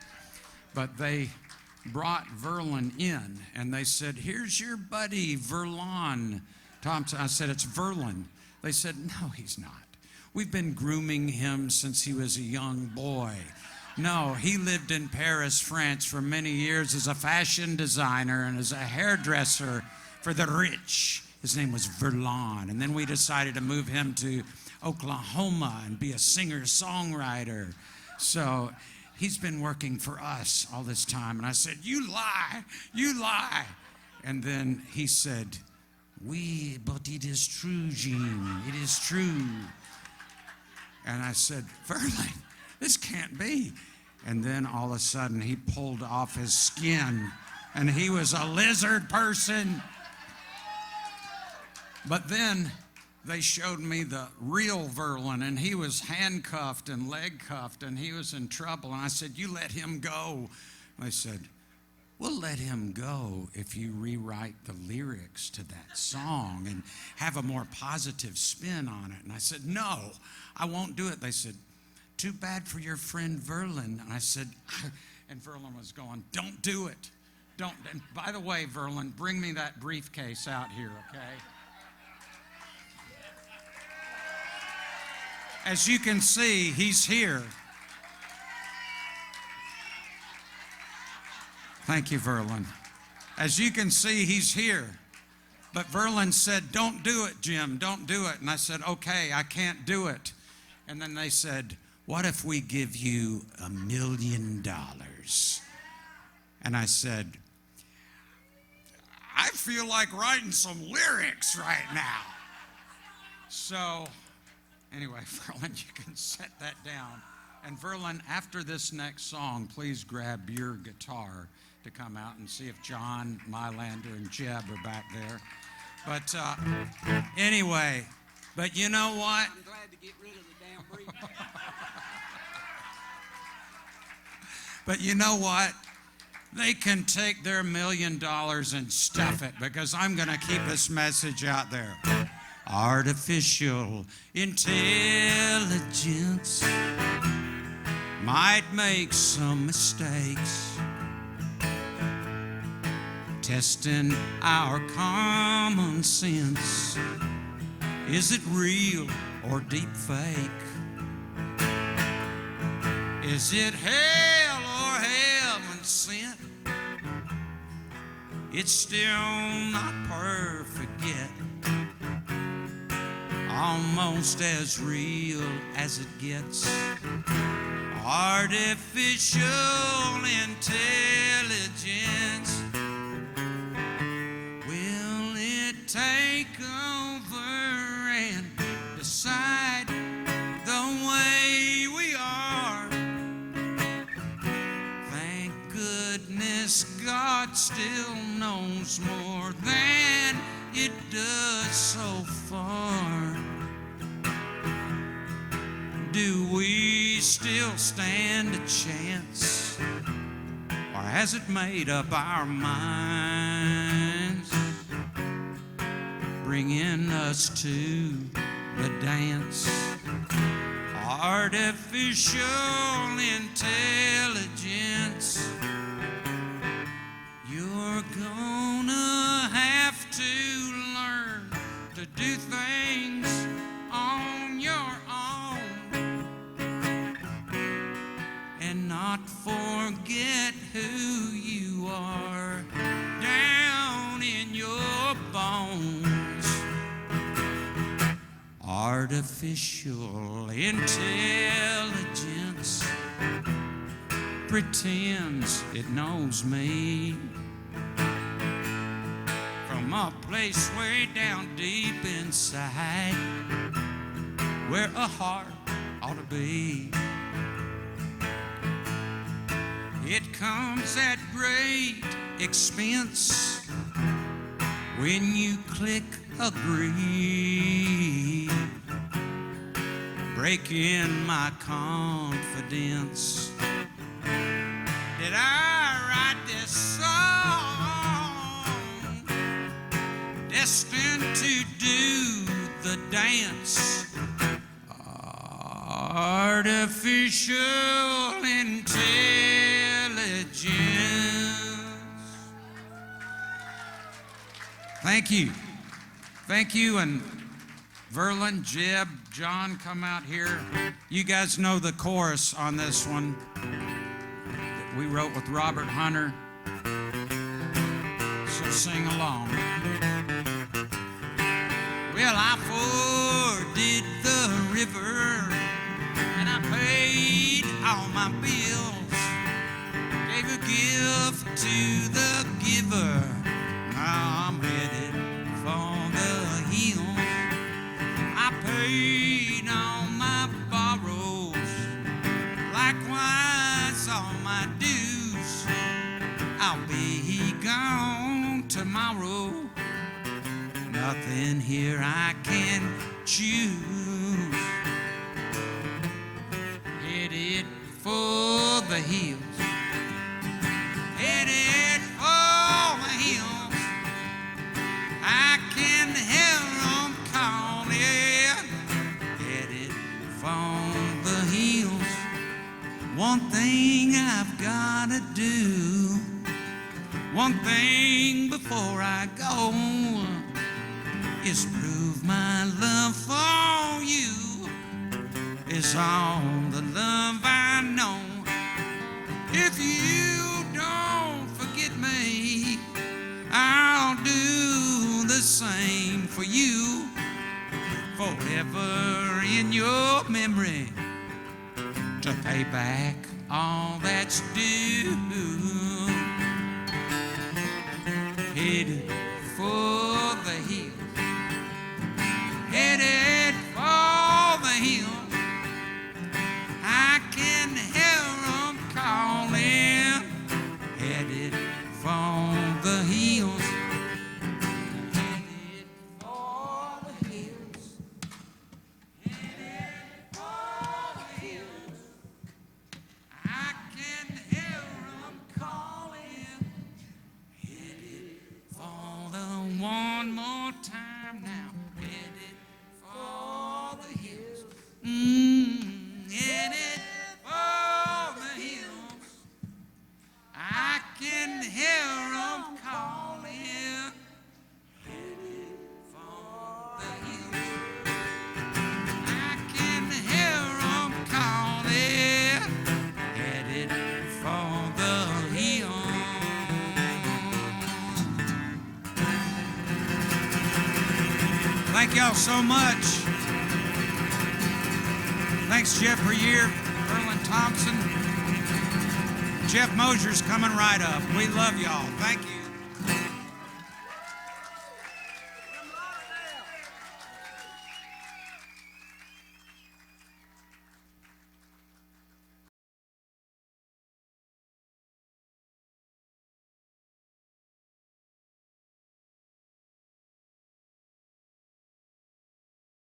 But they brought Verlon in, and they said, "Here's your buddy, Verlon Thompson." I said, "It's Verlon." They said, "No, he's not. We've been grooming him since he was a young boy. No, he lived in Paris, France for many years as a fashion designer and as a hairdresser for the rich. His name was Verlon, and then we decided to move him to Oklahoma and be a singer-songwriter. So he's been working for us all this time." And I said, "You lie, you lie." And then he said, "Oui, but it is true, Gene, it is true." And I said, "Verlon, this can't be." And then all of a sudden he pulled off his skin, and he was a lizard person. But then they showed me the real Verlon, and he was handcuffed and leg cuffed, and he was in trouble. And I said, "You let him go." And they said, "We'll let him go if you rewrite the lyrics to that song and have a more positive spin on it." And I said, "No, I won't do it." They said, "Too bad for your friend Verlon." And I said, and Verlon was going, "Don't do it. Don't." And by the way, Verlon, bring me that briefcase out here, okay? As you can see, he's here. Thank you, Verlon. As you can see, he's here. But Verlon said, "Don't do it, Jim, don't do it." And I said, "Okay, I can't do it." And then they said, "What if we give you $1 million?" And I said, "I feel like writing some lyrics right now." So anyway, Verlon, you can set that down. And Verlon, after this next song, please grab your guitar to come out and see if John, Mylander, and Jeb are back there. But anyway, but you know what? I'm glad to get rid of the damn briefcase. But you know what? They can take their $1 million and stuff it, because I'm going to keep this message out there. Artificial intelligence might make some mistakes, testing our common sense. Is it real or deep fake? Is it hell or heaven sent? It's still not perfect yet. Almost as real as it gets. Artificial intelligence. Will it take over and decide the way we are? Thank goodness God still knows more than it does so far. still stand a chance? Or has it made up our minds, bringing us to the dance? Artificial intelligence, you're gonna have to learn to do things on your own and not forget who you are down in your bones. Artificial intelligence pretends it knows me from a place way down deep inside where a heart ought to be. It comes at great expense when you click agree, breaking my confidence. Did I write this song destined to do the dance? Artificial intelligence. Thank you. Thank you, and Verlon, Jeb, John, come out here. You guys know the chorus on this one that we wrote with Robert Hunter, so sing along. Well, I forded the river and I paid all my bills, gave a gift to the giver. Now I'm headed for the hills. I paid all my borrows, likewise all my dues. I'll be gone tomorrow. Nothing here I can choose. Headed for the hills. Headed for the hills. I can hear them calling. Headed for the hills. One thing I've gotta do, one thing before I go, is prove my love for you. It's all the love I know. If you don't forget me, I'll do the same for you. Forever in your memory, to pay back all that's due. Headed for the hills. Headed for the hills. I can hear them calling. Headed for the hills. Headed for the hills. Headed for the hills. I can hear them calling. Headed for the one more time now. Headed for the hills. Headed for the hills. I can hear them calling. Headed for the hills. I can hear them calling. Headed for the hills. Thank y'all so much. Thanks, Jeb Puryear, Verlon Thompson. Jeff Mosier's coming right up. We love y'all. Thank you.